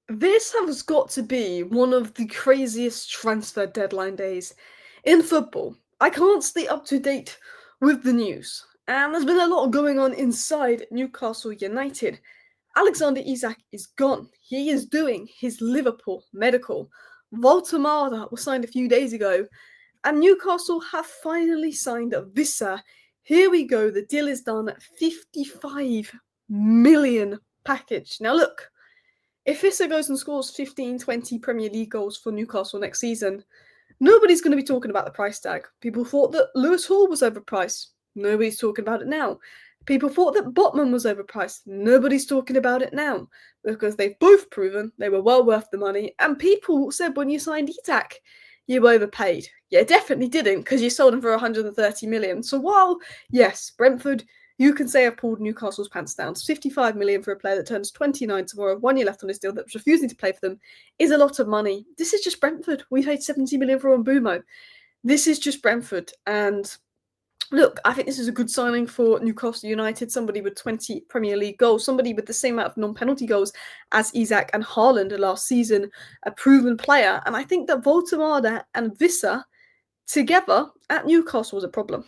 This has got to be one of the craziest transfer deadline days in football. I can't stay up to date with the news, and there's been a lot going on inside Newcastle United. Alexander Isak is gone. He is doing his Liverpool medical. Woltemade was signed a few days ago, and Newcastle have finally signed Wissa. Here we go, the deal is done at 55 million package. Now look, if Wissa goes and scores 15, 20 Premier League goals for Newcastle next season, nobody's going to be talking about the price tag. People thought that Lewis Hall was overpriced. Nobody's talking about it now. People thought that Botman was overpriced. Nobody's talking about it now because they've both proven they were well worth the money. And people said when you signed Isak, you overpaid. Yeah, definitely didn't because you sold him for 130 million. So while, yes, Brentford, you can say I've pulled Newcastle's pants down. 55 million for a player that turns 29 tomorrow, 1 year left on his deal, that's refusing to play for them, is a lot of money. This is just Brentford. We paid 70 million for Mbumo. This is just Brentford. And look, I think this is a good signing for Newcastle United. Somebody with 20 Premier League goals, somebody with the same amount of non-penalty goals as Isak and Haaland last season, a proven player. And I think that Woltemade and Wissa together at Newcastle was a problem.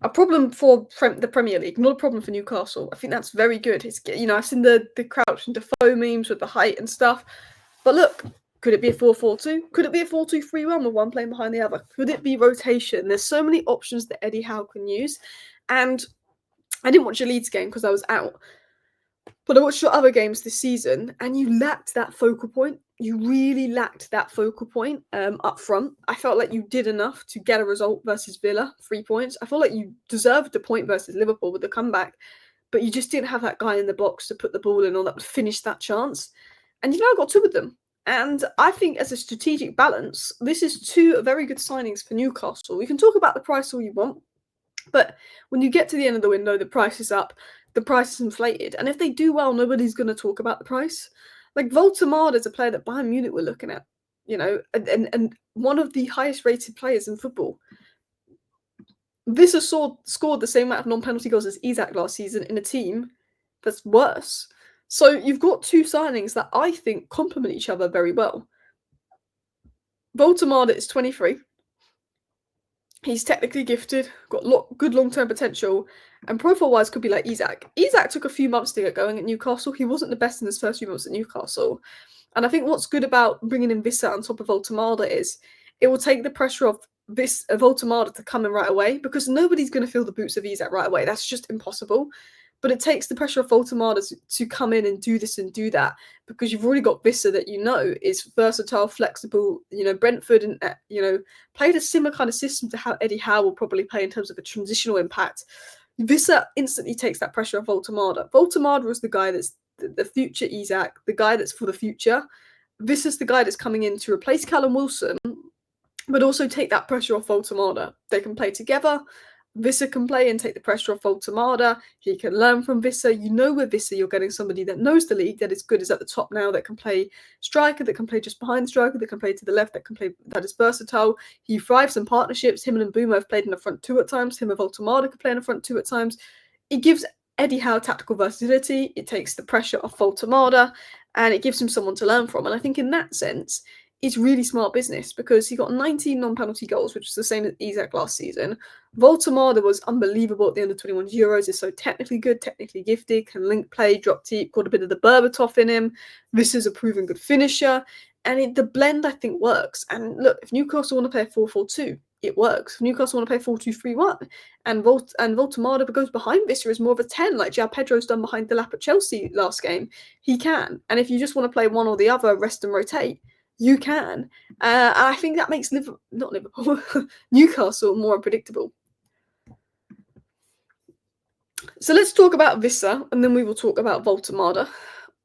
A problem for the Premier League, not a problem for Newcastle. I think that's very good. It's, I've seen the Crouch and Defoe memes with the height and stuff. But look, could it be a 4-4-2? Could it be a 4-2-3-1 with one playing behind the other? Could it be rotation? There's so many options that Eddie Howe can use. And I didn't watch your Leeds game because I was out. But I watched your other games this season, and you lacked that focal point. You really lacked that focal point up front. I felt like you did enough to get a result versus Villa, 3 points. I felt like you deserved a point versus Liverpool with the comeback, but you just didn't have that guy in the box to put the ball in or that would finish that chance. And you've now got two of them. And I think as a strategic balance, this is two very good signings for Newcastle. We can talk about the price all you want, but when you get to the end of the window, the price is up, the price is inflated. And if they do well, nobody's going to talk about the price. Like Woltemade is a player that Bayern Munich were looking at, and one of the highest rated players in football. Wissa scored the same amount of non-penalty goals as Isak last season in a team that's worse. So you've got two signings that I think complement each other very well. Woltemade is 23. He's technically gifted, got good long-term potential, and profile-wise could be like Isak. Isak took a few months to get going at Newcastle. He wasn't the best in his first few months at Newcastle. And I think what's good about bringing in Wissa on top of Woltemade is it will take the pressure off Woltemade to come in right away, because nobody's going to fill the boots of Isak right away. That's just impossible. But it takes the pressure of Woltemade to come in and do this and do that, because you've already got Wissa that is versatile, flexible. Brentford and played a similar kind of system to how Eddie Howe will probably play in terms of a transitional impact. Wissa instantly takes that pressure off Woltemade. Woltemade was the guy that's the future Isak, the guy that's for the future. Vissa's the guy that's coming in to replace Callum Wilson, but also take that pressure off Woltemade. They can play together. Wissa can play and take the pressure off Woltemade. He can learn from Wissa. With Wissa, you're getting somebody that knows the league, that is good, is at the top now, that can play striker, that can play just behind the striker, that can play to the left, that is versatile. He thrives in partnerships. Him and Mbumo have played in the front two at times. Him and Woltemade can play in the front two at times. It gives Eddie Howe tactical versatility. It takes the pressure off Woltemade, and it gives him someone to learn from. And I think in that sense, it's really smart business, because he got 19 non-penalty goals, which is the same as Isak last season. Woltemade was unbelievable at the under-21 Euros. Is so technically good, technically gifted, can link play, drop deep, got a bit of the Berbatov in him. This is a proven good finisher. And the blend, I think, works. And look, if Newcastle want to play a 4-4-2, it works. If Newcastle want to play 4-2-3-1, and Woltemade goes behind Wissa is more of a 10, like João Pedro's done behind Delap at Chelsea last game, he can. And if you just want to play one or the other, rest and rotate, you can. I think that makes Newcastle more unpredictable. So let's talk about Wissa, and then we will talk about Woltemade.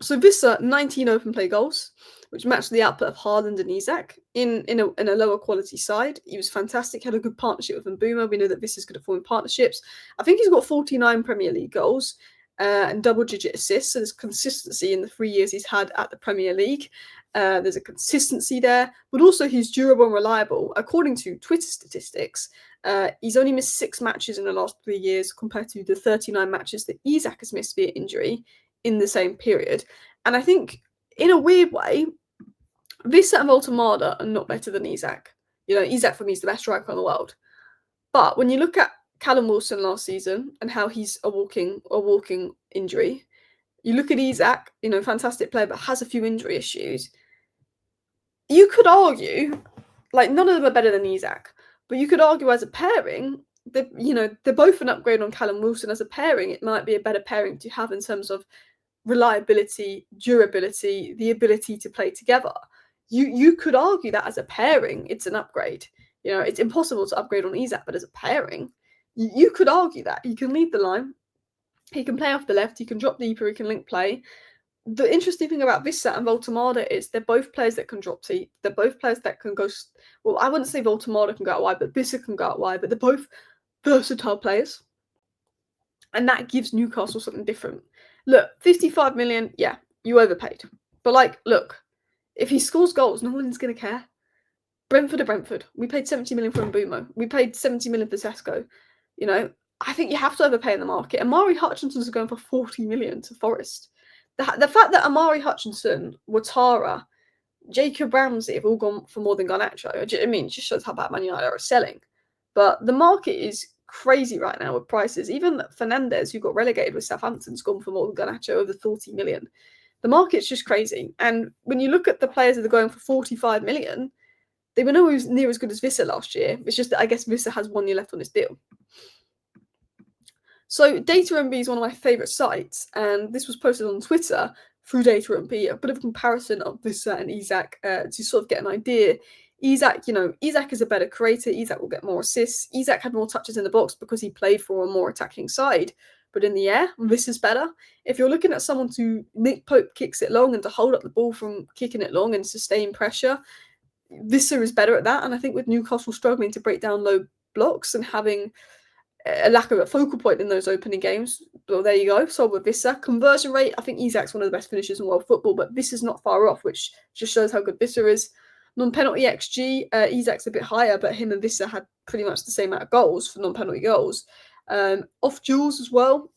So Wissa, 19 open play goals, which matched the output of Haaland and Isak in a lower quality side. He was fantastic, had a good partnership with Mbumo. We know that Vissa's good at forming partnerships. I think he's got 49 Premier League goals and double-digit assists. So there's consistency in the 3 years he's had at the Premier League. There's a consistency there, but also he's durable and reliable. According to Twitter statistics, he's only missed 6 matches in the last 3 years compared to the 39 matches that Isak has missed via injury in the same period. And I think in a weird way, Wissa and Woltemade are not better than Isak. Isak for me is the best striker in the world. But when you look at Callum Wilson last season and how he's a walking injury, you look at Isak, fantastic player, but has a few injury issues. You could argue, like, none of them are better than Isak, but you could argue as a pairing, they're both an upgrade on Callum Wilson. As a pairing, it might be a better pairing to have in terms of reliability, durability, the ability to play together. You could argue that as a pairing, it's an upgrade. It's impossible to upgrade on Isak, but as a pairing, you could argue that. He can lead the line, he can play off the left, he can drop deeper, he can link play. The interesting thing about Wissa and Woltemade is they're both players that can drop deep. They're both players that can go. Well, I wouldn't say Woltemade can go out wide, but Wissa can go out wide. But they're both versatile players, and that gives Newcastle something different. Look, 55 million, yeah, you overpaid. But look, if he scores goals, no one's going to care. Brentford are Brentford. We paid 70 million for Mbumo. We paid 70 million for Sesko. I think you have to overpay in the market. Amari Hutchinson's going for 40 million to Forest. The fact that Amari Hutchinson, Ouattara, Jacob Ramsey have all gone for more than Garnacho, it just shows how bad Man United are selling. But the market is crazy right now with prices. Even Fernandez, who got relegated with Southampton, has gone for more than Garnacho, over 40 million. The market's just crazy. And when you look at the players that are going for 45 million, they were nowhere near as good as Wissa last year. It's just that I guess Wissa has 1 year left on his deal. So DataMB is one of my favourite sites, and this was posted on Twitter through DataMB, a bit of a comparison of Wissa and Isak to sort of get an idea. Isak is a better creator. Isak will get more assists. Isak had more touches in the box because he played for a more attacking side. But in the air, Vissa's better. If you're looking at someone to Nick Pope kicks it long and to hold up the ball from kicking it long and sustain pressure, Wissa is better at that. And I think with Newcastle struggling to break down low blocks and having a lack of a focal point in those opening games, well, there you go. So with Wissa, conversion rate, I think Isak's one of the best finishers in world football, but Vissa's not far off, which just shows how good Wissa is. Non-penalty XG, Isak's a bit higher, but him and Wissa had pretty much the same amount of goals for non-penalty goals. Off duels as well,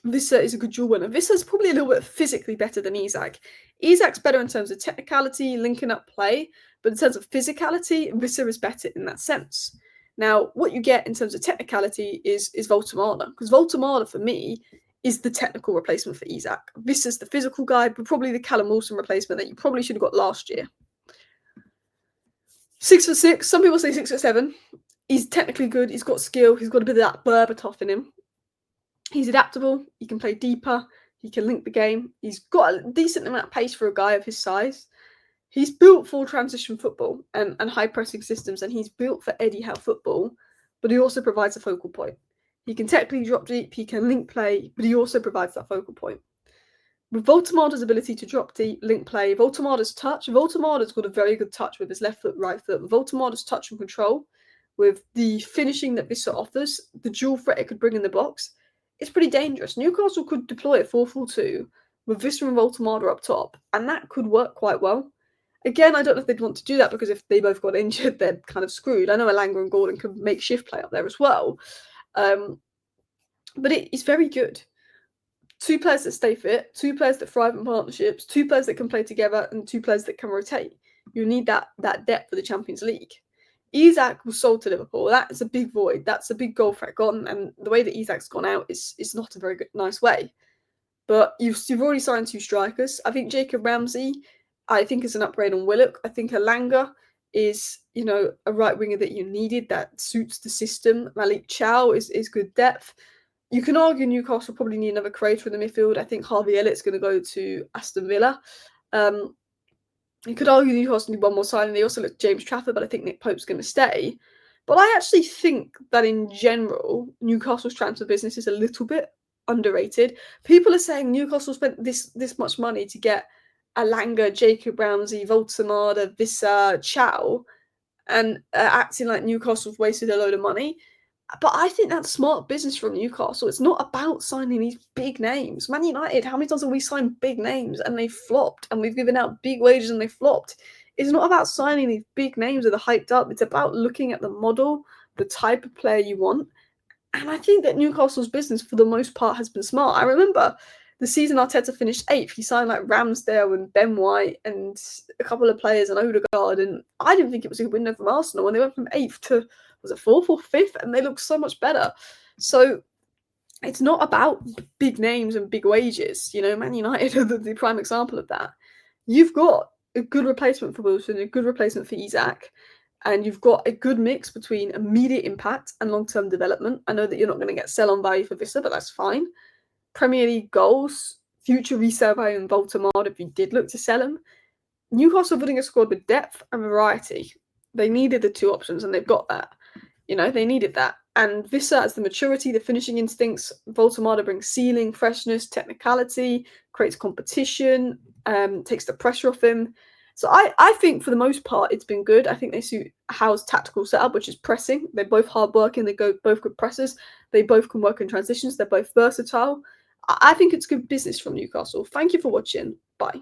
Wissa is a good duel winner. Vissa's probably a little bit physically better than Isak. Isak's better in terms of technicality, linking up play, but in terms of physicality, Wissa is better in that sense. Now, what you get in terms of technicality is Woltemade, because Woltemade, for me, is the technical replacement for Isak. Vissa's the physical guy, but probably the Callum Wilson replacement that you probably should have got last year. 6'6", some people say 6'7". He's technically good, he's got skill, he's got a bit of that Berbatov in him. He's adaptable, he can play deeper, he can link the game, he's got a decent amount of pace for a guy of his size. He's built for transition football and high pressing systems, and he's built for Eddie Howe football, but he also provides a focal point. He can technically drop deep, he can link play, but he also provides that focal point. With Woltemade's ability to drop deep, link play, Woltemade's touch, Woltemade's got a very good touch with his left foot, right foot. Woltemade's touch and control, with the finishing that Wissa offers, the dual threat it could bring in the box, it's pretty dangerous. Newcastle could deploy a 4-4-2 with Wissa and Woltemade up top, and that could work quite well. Again, I don't know if they'd want to do that because if they both got injured, they're kind of screwed. I know Elanga and Gordon could make shift play up there as well. But it's very good. 2 players that stay fit, 2 players that thrive in partnerships, 2 players that can play together, and 2 players that can rotate. You need that depth for the Champions League. Isak was sold to Liverpool. That's a big void. That's a big goal threat gone. And the way that Isak's gone out is not a very good, nice way. But you've already signed 2 strikers. I think Jacob Ramsey, I think, is an upgrade on Willock. I think Elanga is, a right winger that you needed that suits the system. Malik Chow is good depth. You can argue Newcastle probably need another creator in the midfield. I think Harvey Elliott's going to go to Aston Villa. You could argue Newcastle need one more signing. They also look at James Trafford, but I think Nick Pope's going to stay. But I actually think that in general, Newcastle's transfer business is a little bit underrated. People are saying Newcastle spent this much money to get Elanga, Jacob Ramsey, Woltemade, Wissa, Chow, and acting like Newcastle's wasted a load of money. But I think that's smart business from Newcastle. It's not about signing these big names. Man United, how many times have we signed big names and they flopped? And we've given out big wages and they flopped. It's not about signing these big names that are hyped up. It's about looking at the model, the type of player you want. And I think that Newcastle's business, for the most part, has been smart. I remember the season Arteta finished 8th, he signed like Ramsdale and Ben White and a couple of players and Odegaard, and I didn't think it was a good window from Arsenal when they went from 8th to, was it 4th or 5th, and they looked so much better. So it's not about big names and big wages. You know, Man United are the prime example of that. You've got a good replacement for Wilson, a good replacement for Isak, and you've got a good mix between immediate impact and long-term development. I know that you're not going to get sell-on value for Wissa, but that's fine. Premier League goals, future resale value in Woltemade if you did look to sell him. Newcastle putting a squad with depth and variety. They needed the two options, and they've got that. You know, they needed that. And Wissa has the maturity, the finishing instincts. Woltemade brings ceiling, freshness, technicality, creates competition, takes the pressure off him. So I think for the most part it's been good. I think they suit Howe's tactical setup, which is pressing. They're both hard-working. They go both good pressers. They both can work in transitions. They're both versatile. I think it's good business from Newcastle. Thank you for watching. Bye.